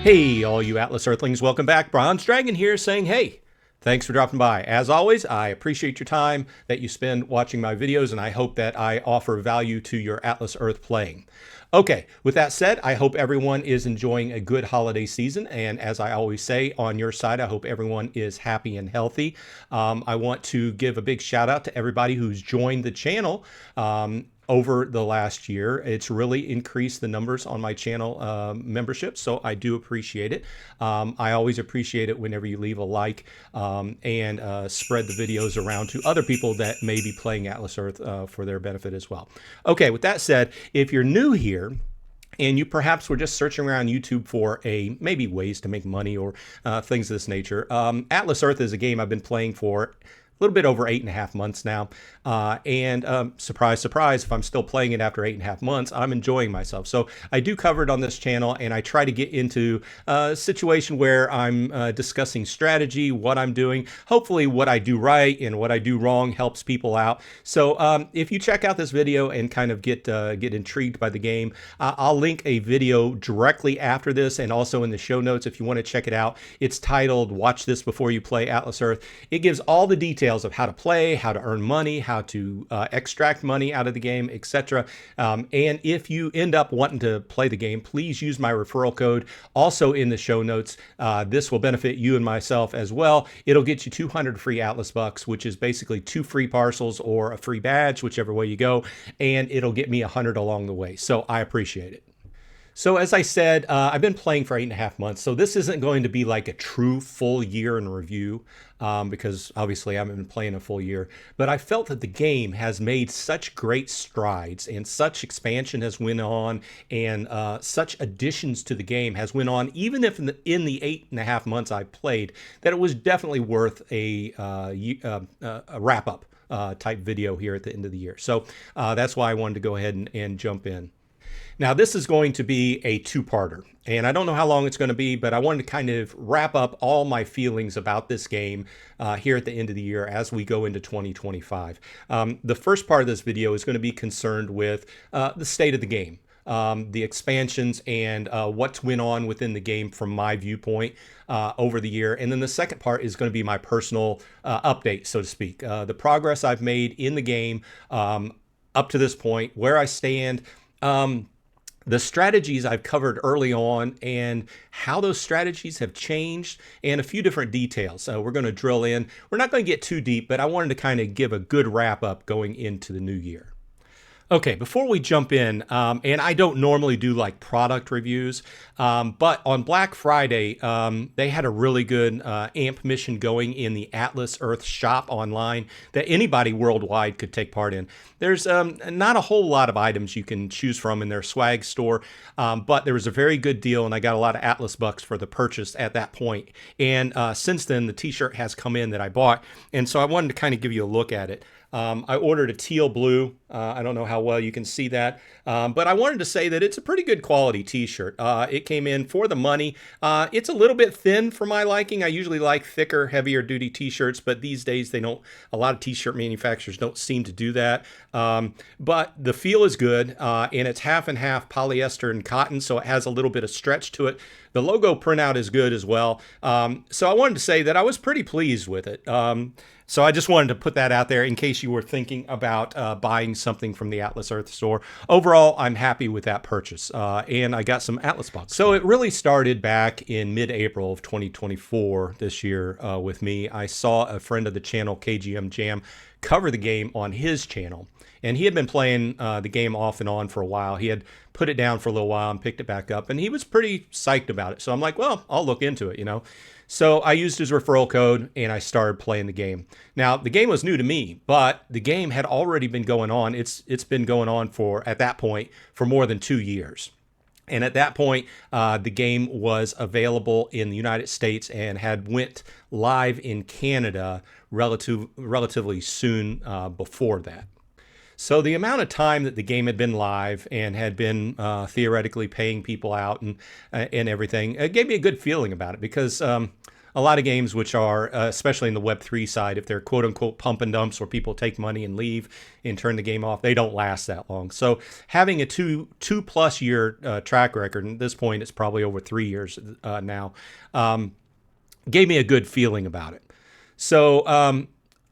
Hey, all you Atlas Earthlings, welcome back. Bronze Dragon here saying, hey, thanks for dropping by. As always, I appreciate your time that you spend watching my videos, and I hope that I offer value to your Atlas Earth playing. Okay, with that said, I hope everyone is enjoying a good holiday season, and as I always say, on your side, I hope everyone is happy and healthy. I want to give a big shout out to everybody who's joined the channel. Over the last year, it's really increased the numbers on my channel membership, so I do appreciate it. I always appreciate it whenever you leave a like and spread the videos around to other people that may be playing Atlas Earth for their benefit as well. Okay, with that said, if you're new here, and you perhaps were just searching around YouTube for maybe ways to make money or things of this nature, Atlas Earth is a game I've been playing for a little bit over 8.5 months now. Surprise, surprise, if I'm still playing it after 8.5 months, I'm enjoying myself. So I do cover it on this channel, and I try to get into a situation where I'm discussing strategy, what I'm doing. Hopefully what I do right and what I do wrong helps people out. So if you check out this video and kind of get intrigued by the game, I'll link a video directly after this and also in the show notes if you want to check it out. It's titled Watch This Before You Play Atlas Earth. It gives all the details of how to play, how to earn money, how to extract money out of the game, etc. And if you end up wanting to play the game, please use my referral code also in the show notes. This will benefit you and myself as well. It'll get you 200 free Atlas bucks, which is basically 2 free parcels or a free badge, whichever way you go, and it'll get me 100 along the way. So I appreciate it. So as I said, I've been playing for 8.5 months, so this isn't going to be like a true full year in review because obviously I haven't been playing a full year, but I felt that the game has made such great strides and such expansion has went on and such additions to the game has went on, even if in the 8.5 months I played, that it was definitely worth a wrap-up type video here at the end of the year. So that's why I wanted to go ahead and jump in. Now, this is going to be a two-parter, and I don't know how long it's going to be, but I wanted to kind of wrap up all my feelings about this game here at the end of the year as we go into 2025. The first part of this video is going to be concerned with the state of the game, the expansions, and what's went on within the game from my viewpoint over the year. And then the second part is going to be my personal update, so to speak, the progress I've made in the game up to this point, where I stand, the strategies I've covered early on and how those strategies have changed, and a few different details. So we're going to drill in. We're not going to get too deep, but I wanted to kind of give a good wrap up going into the new year. Okay, before we jump in, and I don't normally do like product reviews, but on Black Friday, they had a really good AMP mission going in the Atlas Earth shop online that anybody worldwide could take part in. There's not a whole lot of items you can choose from in their swag store, but there was a very good deal, and I got a lot of Atlas bucks for the purchase at that point. And since then, the t-shirt has come in that I bought, and so I wanted to kind of give you a look at it. I ordered a teal blue. I don't know how well you can see that, but I wanted to say that it's a pretty good quality t-shirt. It came in for the money. It's a little bit thin for my liking. I usually like thicker, heavier duty t-shirts, but these days a lot of t-shirt manufacturers don't seem to do that. But the feel is good, and it's half and half polyester and cotton, so it has a little bit of stretch to it. The logo printout is good as well. So I wanted to say that I was pretty pleased with it. So I just wanted to put that out there in case you were thinking about buying something from the Atlas Earth store. Overall, I'm happy with that purchase, and I got some Atlas bucks. So it really started back in mid-April of 2024 this year with me. I saw a friend of the channel, KGM Jam, cover the game on his channel. And he had been playing the game off and on for a while. He had put it down for a little while and picked it back up, and he was pretty psyched about it. So I'm like, well, I'll look into it, you know. So I used his referral code, and I started playing the game. Now, the game was new to me, but the game had already been going on. It's been going on for, at that point, for more than 2 years. And at that point, the game was available in the United States and had went live in Canada relatively soon before that. So the amount of time that the game had been live and had been theoretically paying people out and everything, it gave me a good feeling about it because a lot of games which are, especially in the Web3 side, if they're quote unquote pump and dumps where people take money and leave and turn the game off, they don't last that long. So having a two plus year track record, and at this point it's probably over 3 years now, gave me a good feeling about it. So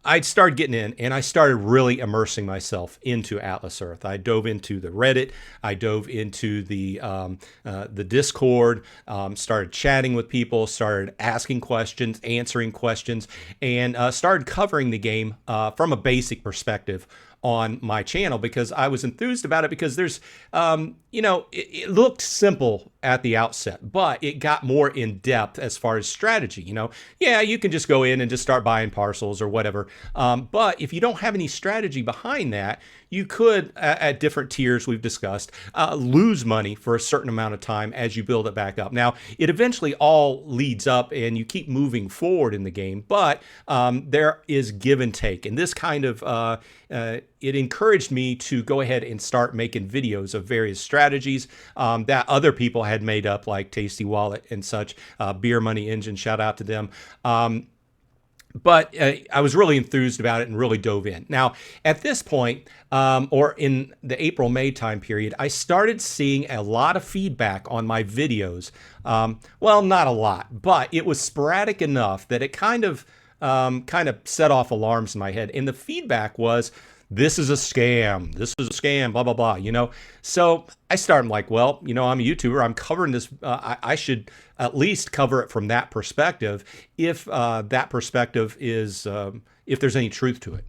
I started getting in, and I started really immersing myself into Atlas Earth. I dove into the Reddit, I dove into the Discord, started chatting with people, started asking questions, answering questions, and started covering the game from a basic perspective on my channel, because I was enthused about it, because there's, it looked simple at the outset, but it got more in depth as far as strategy. Yeah, you can just go in and just start buying parcels or whatever. But if you don't have any strategy behind that, you could, at different tiers we've discussed, lose money for a certain amount of time as you build it back up. Now, it eventually all leads up and you keep moving forward in the game, but there is give and take. And this kind of, it encouraged me to go ahead and start making videos of various strategies that other people had made up, like Tasty Wallet and such, Beer Money Engine, shout out to them. But I was really enthused about it and really dove in. Now, at this point, or in the April-May time period, I started seeing a lot of feedback on my videos. Well, not a lot, but it was sporadic enough that it kind of set off alarms in my head. And the feedback was, this is a scam. This is a scam, blah, blah, blah, So I started like, well, I'm a YouTuber. I'm covering this. I should at least cover it from that perspective, if that perspective is, if there's any truth to it.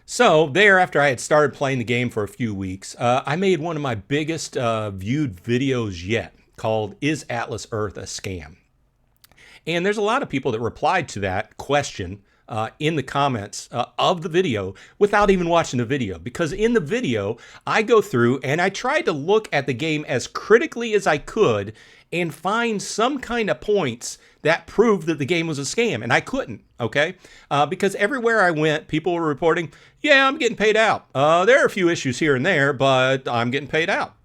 So there, after I had started playing the game for a few weeks, I made one of my biggest viewed videos yet, called Is Atlas Earth a Scam? And there's a lot of people that replied to that question in the comments of the video without even watching the video. Because in the video, I go through and I tried to look at the game as critically as I could and find some kind of points that proved that the game was a scam. And I couldn't, okay? Because everywhere I went, people were reporting, yeah, I'm getting paid out. There are a few issues here and there, but I'm getting paid out.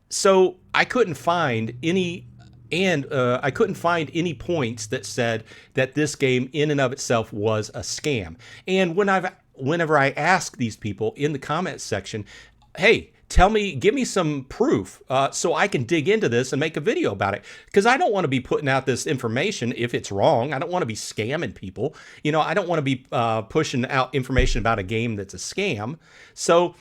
So I couldn't find any I couldn't find any points that said that this game in and of itself was a scam. And whenever I ask these people in the comments section, hey, give me some proof so I can dig into this and make a video about it. Because I don't want to be putting out this information if it's wrong. I don't want to be scamming people. I don't want to be pushing out information about a game that's a scam. So,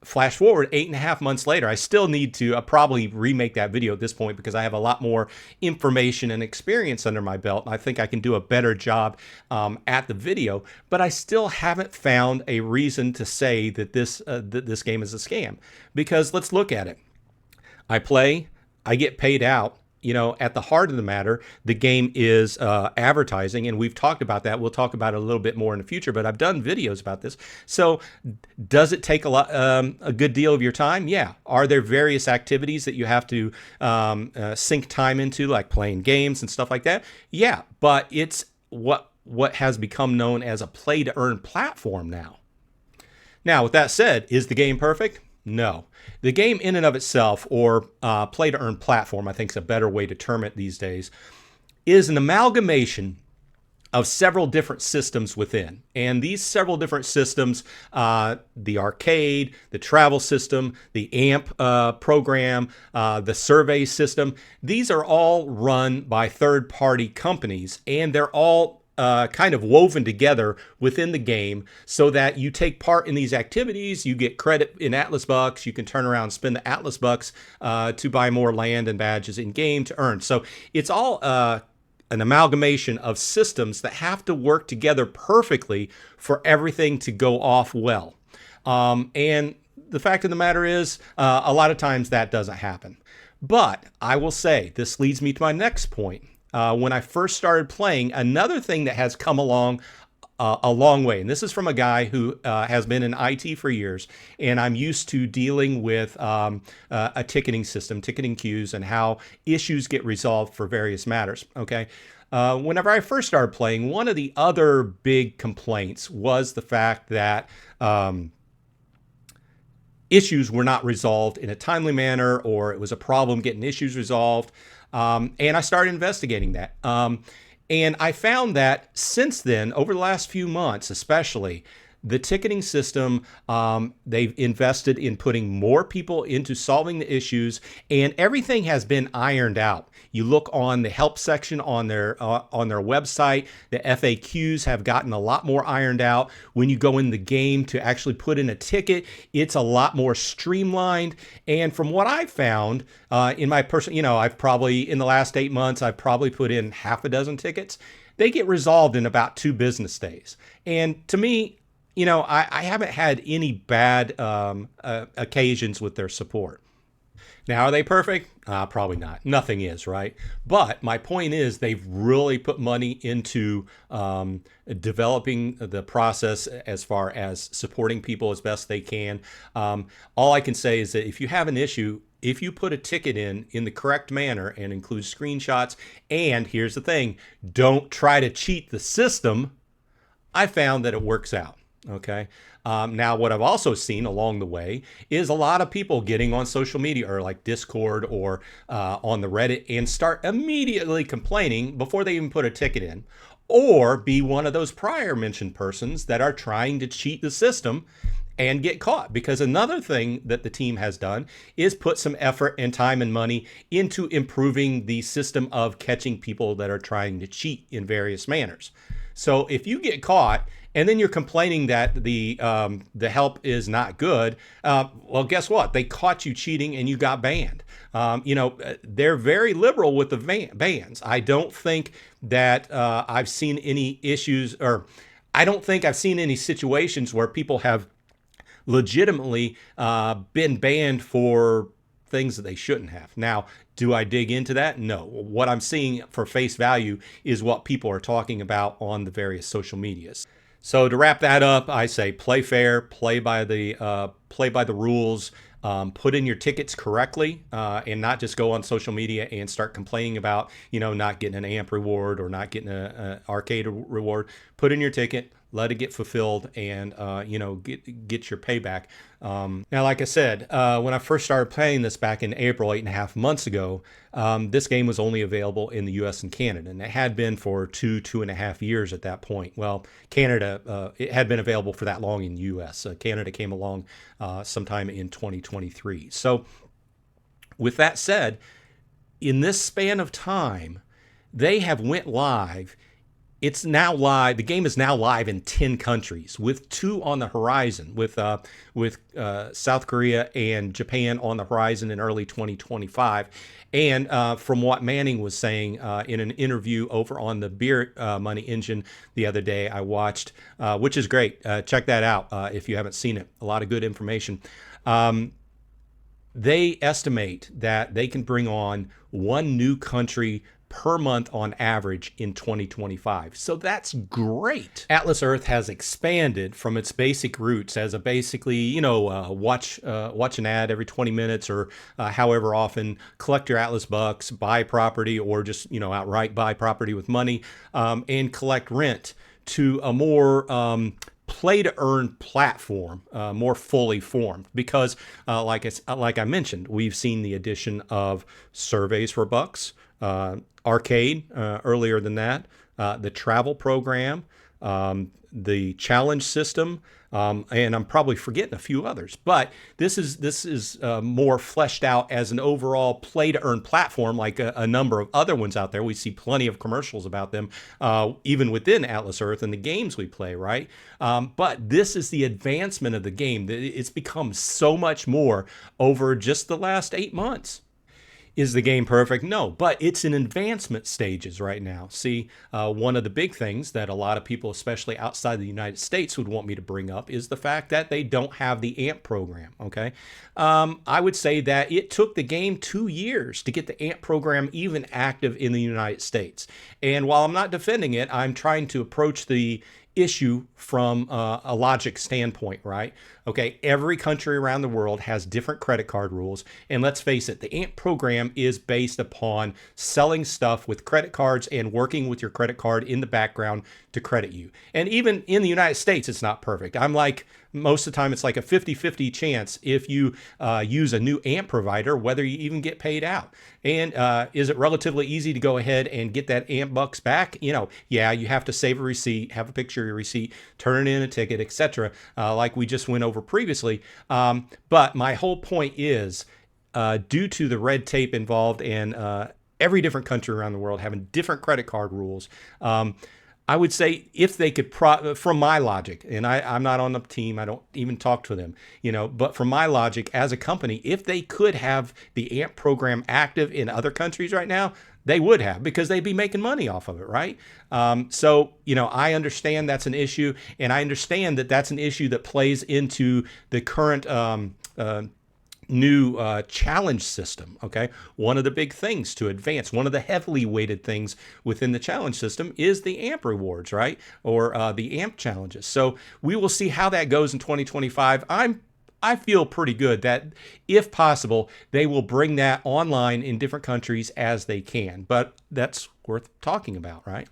flash forward 8.5 months later, I still need to probably remake that video at this point, because I have a lot more information and experience under my belt, and I think I can do a better job at the video. But I still haven't found a reason to say that this game is a scam, because let's look at it. I play, I get paid out. At the heart of the matter, the game is advertising, and we've talked about that. We'll talk about it a little bit more in the future, but I've done videos about this. So does it take a good deal of your time? Yeah. Are there various activities that you have to sink time into, like playing games and stuff like that? Yeah, but it's what has become known as a play-to-earn platform now. Now, with that said, is the game perfect? No. The game in and of itself, or play-to-earn platform, I think is a better way to term it these days, is an amalgamation of several different systems within. And these several different systems, the arcade, the travel system, the AMP program, the survey system, these are all run by third-party companies, and they're all kind of woven together within the game, so that you take part in these activities, you get credit in Atlas Bucks, you can turn around and spend the Atlas Bucks to buy more land and badges in game to earn. So it's all an amalgamation of systems that have to work together perfectly for everything to go off well. And the fact of the matter is, a lot of times that doesn't happen. But I will say, this leads me to my next point. When I first started playing, another thing that has come along a long way, and this is from a guy who has been in IT for years, and I'm used to dealing with a ticketing system, ticketing queues, and how issues get resolved for various matters, okay? Whenever I first started playing, one of the other big complaints was the fact that issues were not resolved in a timely manner, or it was a problem getting issues resolved. And I started investigating that. And I found that since then, over the last few months especially, the ticketing system, they've invested in putting more people into solving the issues, and everything has been ironed out. You look on the help section on their website, the FAQs have gotten a lot more ironed out. When you go in the game to actually put in a ticket, it's a lot more streamlined. And from what I found in my personal, I've probably, in the last 8 months, I've probably put in half a dozen tickets. They get resolved in about 2 business days. And to me, I haven't had any bad occasions with their support. Now, are they perfect? Probably not. Nothing is, right? But my point is they've really put money into developing the process as far as supporting people as best they can. All I can say is that if you have an issue, if you put a ticket in the correct manner and include screenshots, and here's the thing, don't try to cheat the system, I found that it works out. Okay. Now, what I've also seen along the way is a lot of people getting on social media or like Discord or on the Reddit and start immediately complaining before they even put a ticket in, or be one of those prior mentioned persons that are trying to cheat the system and get caught. Because another thing that the team has done is put some effort and time and money into improving the system of catching people that are trying to cheat in various manners. So if you get caught and then you're complaining that the help is not good, well, guess what? They caught you cheating and you got banned. They're very liberal with the bans. I don't think that I've seen any issues, or I don't think I've seen any situations where people have legitimately been banned for things that they shouldn't have. Now, do I dig into that? No. What I'm seeing for face value is what people are talking about on the various social medias. So to wrap that up, I say play fair, play by the rules, put in your tickets correctly, and not just go on social media and start complaining about not getting an AMP reward or not getting an arcade reward. Put in your ticket, let it get fulfilled, and get your payback. Now, like I said, when I first started playing this back in April, 8.5 months ago, this game was only available in the U.S. and Canada, and it had been for 2.5 years at that point. Well, Canada, it had been available for that long in the U.S. Canada came along sometime in 2023. So with that said, in this span of time, they have went live. It's now live. The game is now live in 10 countries, with 2 on the horizon, with South Korea and Japan on the horizon in early 2025. And from what Manning was saying in an interview over on the Beer Money Engine the other day, I watched, which is great. Check that out if you haven't seen it. A lot of good information. They estimate that they can bring on 1 new country per month on average in 2025. So that's great. Atlas Earth has expanded from its basic roots as a basically, watch an ad every 20 minutes or however often, collect your Atlas bucks, buy property, or just, outright buy property with money, and collect rent, to a more play to earn platform, more fully formed, because like I mentioned, we've seen the addition of surveys for bucks, arcade earlier than that, the travel program, the challenge system, and I'm probably forgetting a few others. But this is more fleshed out as an overall play to earn platform, like a number of other ones out there. We see plenty of commercials about them, even within Atlas Earth and the games we play, right? But this is the advancement of the game. It's become so much more over just the last 8 months. Is the game perfect? No, but it's in advancement stages right now. See, one of the big things that a lot of people, especially outside the United States, would want me to bring up is the fact that they don't have the AMP program, okay? I would say that it took the game 2 years to get the AMP program even active in the United States. And while I'm not defending it, I'm trying to approach the issue from a logic standpoint, right? Okay, every country around the world has different credit card rules, and let's face it, the AMP program is based upon selling stuff with credit cards and working with your credit card in the background to credit you. And even in the United States, it's not perfect. I'm like most of the time it's like a 50-50 chance if you use a new AMP provider, whether you even get paid out. And is it relatively easy to go ahead and get that AMP bucks back? Yeah, you have to save a receipt, have a picture of your receipt, turn in a ticket, etc., like we just went over previously. But my whole point is, due to the red tape involved and every different country around the world having different credit card rules, I would say if they could, from my logic, and I'm not on the team, I don't even talk to them, but from my logic as a company, if they could have the AMP program active in other countries right now, they would have, because they'd be making money off of it, right? So, I understand that's an issue, and I understand that that's an issue that plays into the current new challenge system. Okay, one of the big things to advance, one of the heavily weighted things within the challenge system is the AMP rewards, right? Or the AMP challenges. So we will see how that goes in 2025. I feel pretty good that if possible, they will bring that online in different countries as they can, but that's worth talking about, right?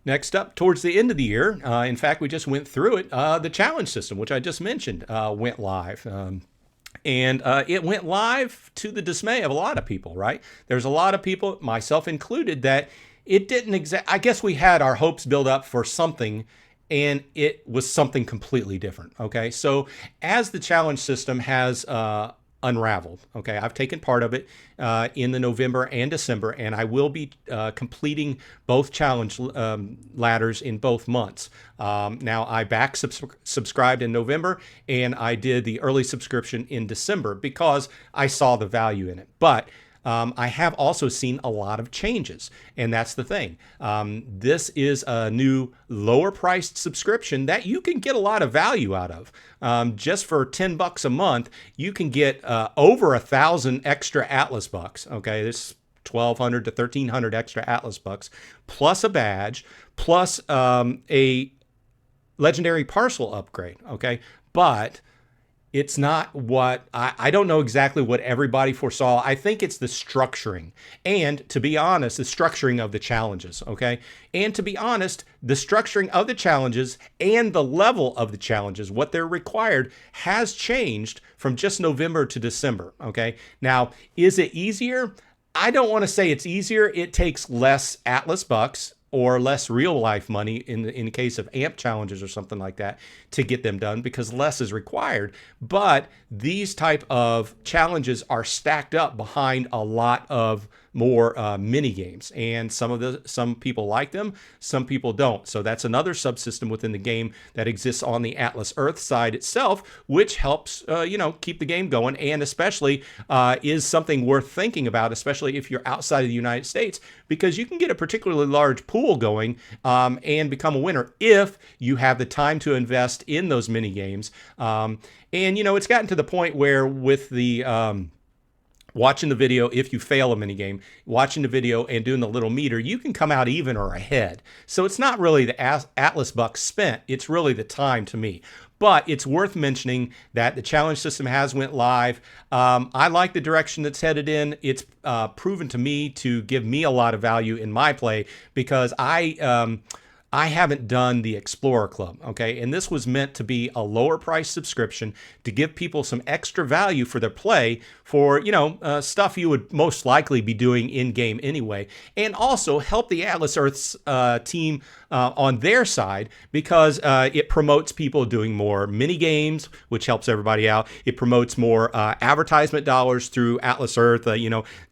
Next up, towards the end of the year, in fact, we just went through it, the challenge system, which I just mentioned, went live. And it went live to the dismay of a lot of people, right? There's a lot of people, myself included, that it didn't I guess we had our hopes built up for something, and it was something completely different, okay? So as the challenge system has unraveled, okay, I've taken part of it in the November and December, and I will be completing both challenge ladders in both months. Now, I subscribed in November, and I did the early subscription in December because I saw the value in it. But I have also seen a lot of changes, and that's the thing. This is a new lower priced subscription that you can get a lot of value out of. Just for $10 a month, you can get over 1,000 extra Atlas bucks. Okay, this 1,200 to 1,300 extra Atlas bucks, plus a badge, plus a legendary parcel upgrade. Okay, but it's not what I don't know exactly what everybody foresaw. I think it's the structuring, and to be honest, the structuring of the challenges, okay? And to be honest, the structuring of the challenges and the level of the challenges, what they're required, has changed from just November to December, okay? Now, is it easier? I don't want to say it's easier. It takes less Atlas bucks or less real life money in the case of AMP challenges or something like that to get them done, because less is required. But these type of challenges are stacked up behind a lot of more mini games, and some people like them, some people don't. So that's another subsystem within the game that exists on the Atlas Earth side itself, which helps keep the game going, and especially is something worth thinking about, especially if you're outside of the United States, because you can get a particularly large pool going and become a winner if you have the time to invest in those mini games. And it's gotten to the point where with the watching the video, if you fail a minigame, watching the video and doing the little meter, you can come out even or ahead. So it's not really the Atlas bucks spent, it's really the time to me. But it's worth mentioning that the challenge system has went live. I like the direction that's headed in. It's proven to me to give me a lot of value in my play, because I haven't done the Explorer Club, okay? And this was meant to be a lower price subscription to give people some extra value for their play for, stuff you would most likely be doing in-game anyway, and also help the Atlas Earth's team on their side, because it promotes people doing more mini games, which helps everybody out. It promotes more advertisement dollars through Atlas Earth,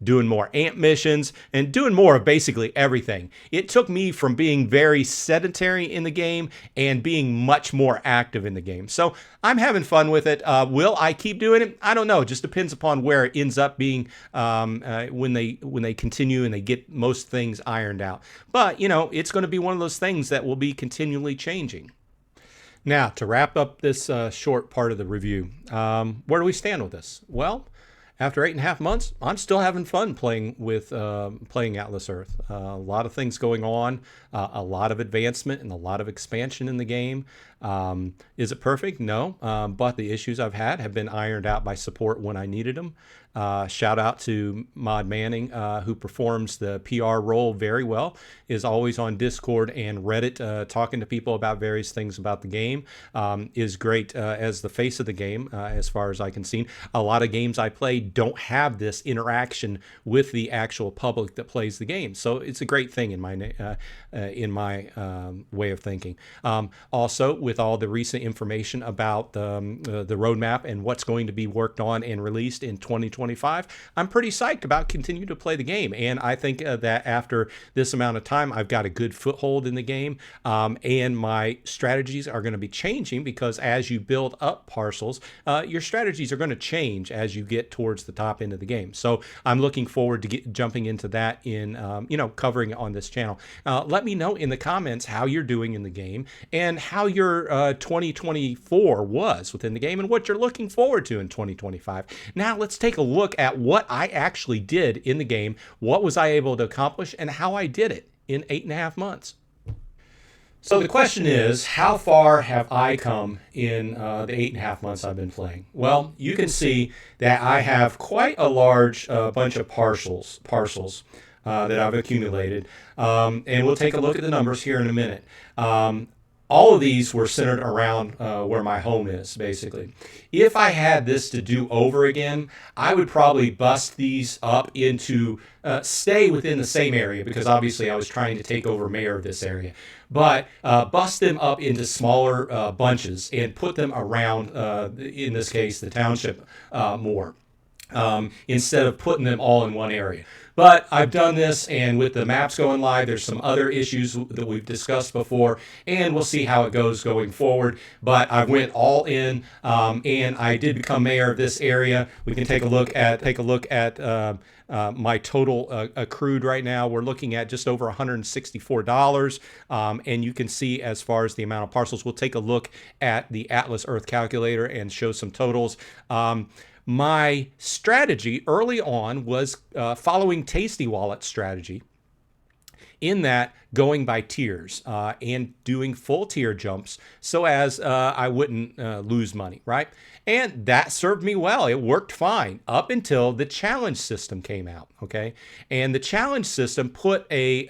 doing more AMP missions and doing more of basically everything. It took me from being very sedentary in the game and being much more active in the game. So I'm having fun with it. Will I keep doing it? I don't know. It just depends upon where it ends up being when they continue and they get most things ironed out. But, it's going to be one of those things that will be continually changing. Now, to wrap up this short part of the review, where do we stand with this? Well, after 8.5 months, I'm still having fun playing Atlas Earth. A lot of things going on, a lot of advancement and a lot of expansion in the game. Is it perfect? No, but the issues I've had have been ironed out by support when I needed them. Shout out to Mod Manning, who performs the PR role very well, is always on Discord and Reddit talking to people about various things about the game, is great as the face of the game, as far as I can see. A lot of games I play don't have this interaction with the actual public that plays the game, so it's a great thing in my way of thinking. Also, with all the recent information about the roadmap and what's going to be worked on and released in 2025, I'm pretty psyched about continuing to play the game. And I think that after this amount of time, I've got a good foothold in the game, and my strategies are going to be changing, because as you build up parcels, your strategies are going to change as you get towards the top end of the game. So I'm looking forward to jumping into that in covering it on this channel. Let me know in the comments how you're doing in the game and how your 2024 was within the game and what you're looking forward to in 2025. Now let's take a look at what I actually did in the game, what was I able to accomplish, and how I did it in 8.5 months. So the question is, how far have I come in the 8.5 months I've been playing? Well, you can see that I have quite a large bunch of parcels that I've accumulated. And we'll take a look at the numbers here in a minute. All of these were centered around where my home is, basically. If I had this to do over again, I would probably bust these up into, stay within the same area, because obviously I was trying to take over mayor of this area. But bust them up into smaller bunches and put them around, in this case, the township more. Instead of putting them all in one area. But I've done this, and with the maps going live, there's some other issues that we've discussed before, and we'll see how it goes going forward. But I went all in, and I did become mayor of this area. We can take a look at my total accrued right now. We're looking at just over $164, and you can see as far as the amount of parcels. We'll take a look at the Atlas Earth calculator and show some totals. My strategy early on was following Tasty Wallet's strategy, in that going by tiers and doing full tier jumps so as I wouldn't lose money, right? And that served me well. It worked fine up until the challenge system came out, okay? And the challenge system put a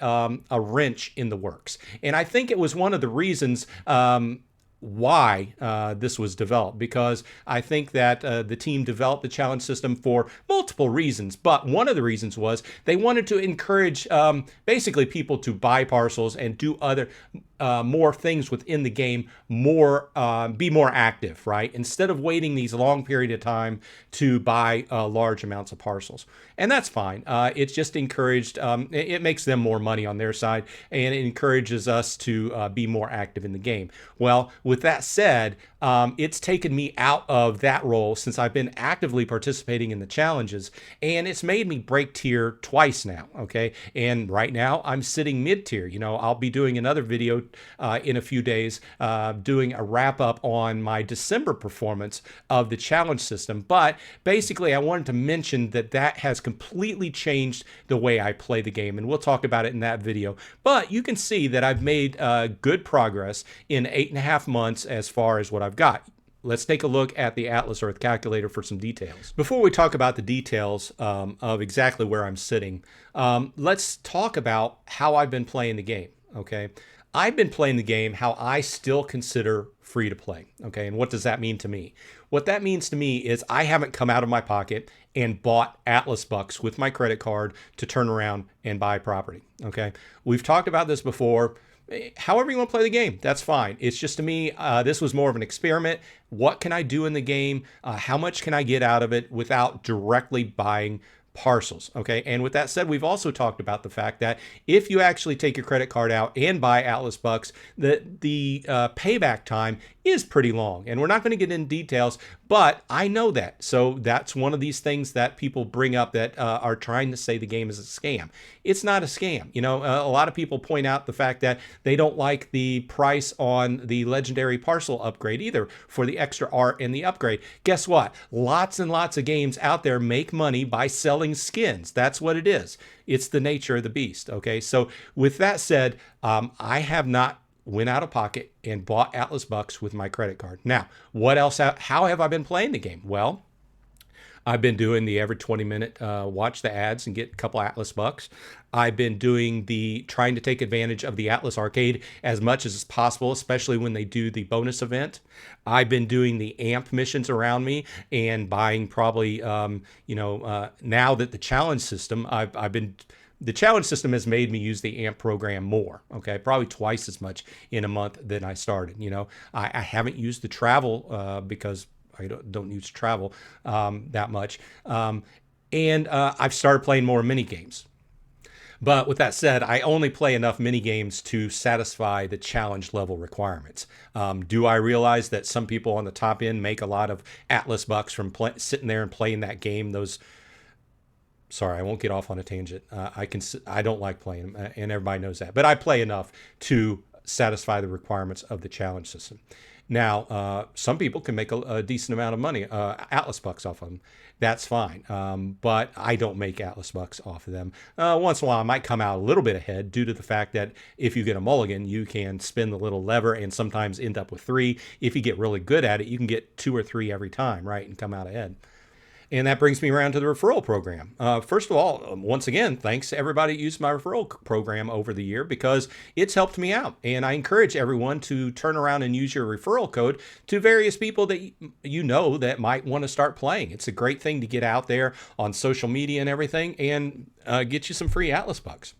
wrench in the works. And I think it was one of the reasons why this was developed, because I think that the team developed the challenge system for multiple reasons, but one of the reasons was they wanted to encourage basically people to buy parcels and do other more things within the game, be more active, right? Instead of waiting these long period of time to buy large amounts of parcels. And that's fine. It's just encouraged, it makes them more money on their side, and it encourages us to be more active in the game. Well, with that said, it's taken me out of that role since I've been actively participating in the challenges, and it's made me break tier twice now, okay? And right now I'm sitting mid-tier. You know, I'll be doing another video in a few days doing a wrap-up on my December performance of the challenge system, but basically I wanted to mention that that has completely changed the way I play the game, and we'll talk about it in that video. But you can see that I've made good progress in 8.5 months as far as what I've got. Let's take a look at the Atlas Earth calculator for some details. Before we talk about the details of exactly where I'm sitting, let's talk about how I've been playing the game, okay? I've been playing the game how I still consider free to play, okay? And what does that mean to me? What that means to me is I haven't come out of my pocket and bought Atlas bucks with my credit card to turn around and buy property, okay? We've talked about this before. However you want to play the game, that's fine. It's just, to me, this was more of an experiment. What can I do in the game? How much can I get out of it without directly buying parcels, okay? And with that said, we've also talked about the fact that if you actually take your credit card out and buy Atlas bucks, the payback time is pretty long. And we're not going to get into details, but I know that. So that's one of these things that people bring up that are trying to say the game is a scam. It's not a scam. You know, a lot of people point out the fact that they don't like the price on the legendary parcel upgrade either for the extra art and the upgrade. Guess what? Lots and lots of games out there make money by selling skins. That's what it is. It's the nature of the beast. Okay. So with that said, I have not went out of pocket and bought Atlas bucks with my credit card. Now, what else? How have I been playing the game? Well, I've been doing the every 20-minute watch the ads and get a couple Atlas bucks. I've been doing the trying to take advantage of the Atlas Arcade as much as possible, especially when they do the bonus event. I've been doing the AMP missions around me and buying probably, now that the challenge system, the challenge system has made me use the AMP program more. Okay, probably twice as much in a month than I started. I haven't used the travel because I don't use travel that much. And I've started playing more mini games. But with that said, I only play enough mini games to satisfy the challenge level requirements. Do I realize that some people on the top end make a lot of Atlas bucks from sitting there and playing that game? Sorry, I won't get off on a tangent. I don't like playing them, and everybody knows that. But I play enough to satisfy the requirements of the challenge system. Now, some people can make a decent amount of money, Atlas bucks off of them. That's fine. But I don't make Atlas bucks off of them. Once in a while, I might come out a little bit ahead due to the fact that if you get a mulligan, you can spin the little lever and sometimes end up with 3. If you get really good at it, you can get 2 or 3 every time, right, and come out ahead. And that brings me around to the referral program. First of all, once again, thanks to everybody who used my referral program over the year because it's helped me out. And I encourage everyone to turn around and use your referral code to various people that you know that might want to start playing. It's a great thing to get out there on social media and everything and get you some free Atlas bucks.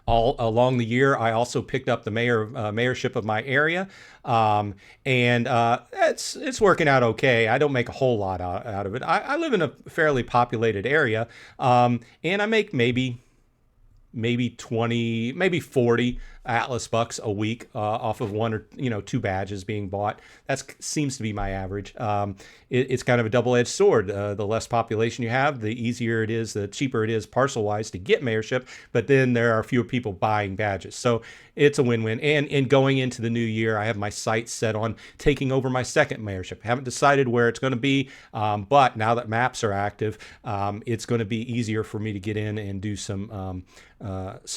All along the year, I also picked up the mayorship of my area, and it's working out okay. I don't make a whole lot out of it. I live in a fairly populated area, and I make maybe 20, maybe 40 Atlas bucks a week off of 1 or 2 badges being bought. That seems to be my average. It's kind of a double-edged sword. The less population you have, the easier it is, the cheaper it is parcel-wise to get mayorship, but then there are fewer people buying badges. So it's a win-win. And going into the new year, I have my sights set on taking over my second mayorship. Haven't decided where it's going to be, but now that maps are active, it's going to be easier for me to get in and do some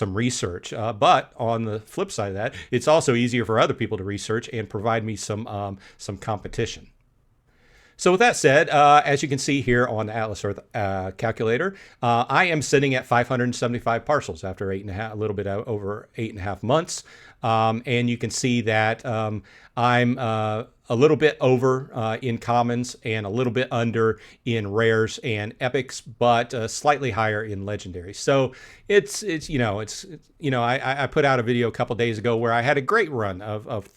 research. But on the flip side of that, it's also easier for other people to research and provide me some competition. So with that said, as you can see here on the Atlas Earth calculator, I am sitting at 575 parcels after a little bit over 8.5 months. And you can see that I'm a little bit over in commons and a little bit under in rares and epics, but slightly higher in legendaries. So I put out a video a couple days ago where I had a great run of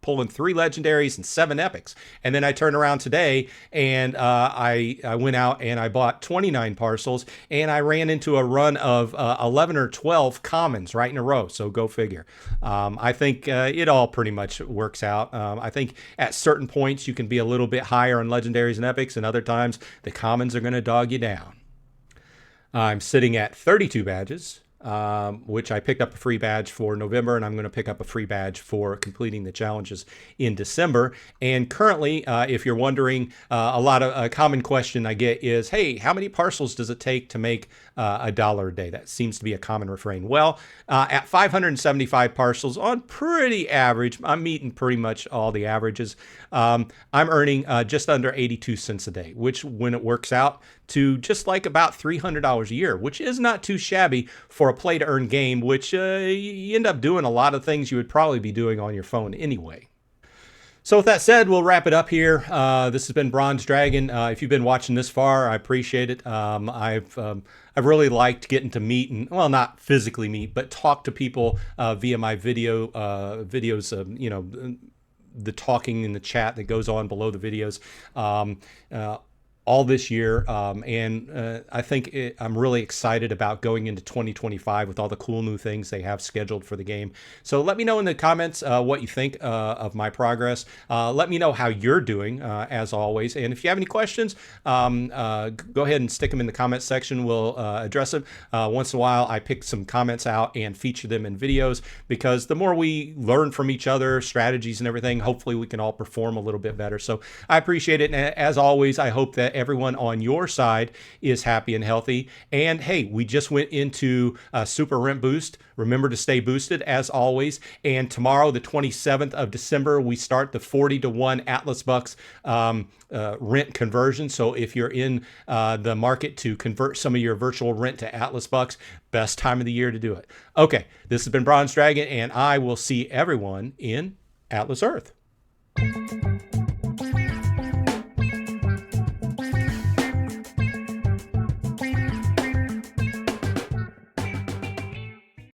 pulling 3 legendaries and 7 epics. And then I turned around today and I went out and I bought 29 parcels and I ran into a run of 11 or 12 commons right in a row. So go figure. I think it all pretty much works out. I think at certain points you can be a little bit higher on legendaries and epics, and other times the commons are going to dog you down. I'm sitting at 32 badges. Which I picked up a free badge for November, and I'm going to pick up a free badge for completing the challenges in December. And currently, if you're wondering, a common question I get is, hey, how many parcels does it take to make $1 a day? That seems to be a common refrain. Well, at 575 parcels on pretty average, I'm meeting pretty much all the averages. I'm earning just under 82 cents a day, which when it works out to just like about $300 a year, which is not too shabby for a play to earn game, which you end up doing a lot of things you would probably be doing on your phone anyway. So with that said, we'll wrap it up here. This has been Bronze Dragon. If you've been watching this far, I appreciate it. I've really liked getting to meet and, well, not physically meet, but talk to people via my videos, the talking in the chat that goes on below the videos. All this year, and I think I'm really excited about going into 2025 with all the cool new things they have scheduled for the game. So let me know in the comments what you think of my progress. Let me know how you're doing, as always. And if you have any questions, go ahead and stick them in the comments section. We'll address them. Once in a while, I pick some comments out and feature them in videos, because the more we learn from each other, strategies and everything, hopefully we can all perform a little bit better. So I appreciate it. And as always, I hope that everyone on your side is happy and healthy. And hey, we just went into Super Rent Boost. Remember to stay boosted as always. And tomorrow, the 27th of December, we start the 40-to-1 Atlas Bucks rent conversion. So if you're in the market to convert some of your virtual rent to Atlas Bucks, best time of the year to do it. Okay, this has been Bronze Dragon, and I will see everyone in Atlas Earth.